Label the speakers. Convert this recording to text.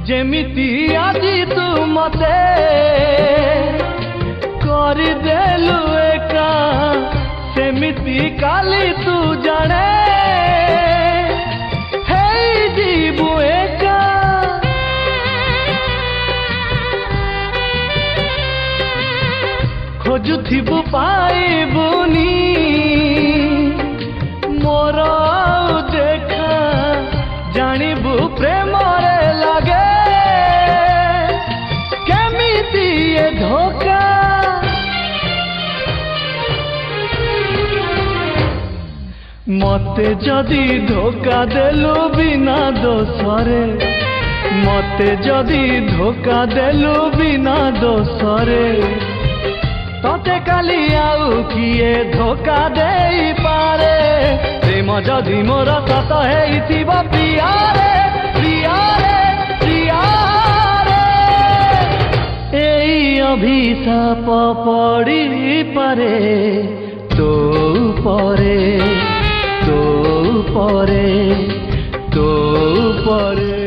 Speaker 1: जेमिति आजी तू मते करदेलु एका सेमिति काली तू जाने जीवु एका खोजुथिबु पाइबुनी मोर देखा जानिबु प्रेम रे लागे केमिति ये धोखा मते जदि धोखा देलु बिना दोषरे मते जदि धोखा देलु बिना दोषरे तते काली आउ किए धोखा देई पारे प्रेम जदि मोर सत हेइथिबो प्रियारे प्रियारे प्रियारे एई अभिशाप पड़ी पारे तो परे तो परे तो परे।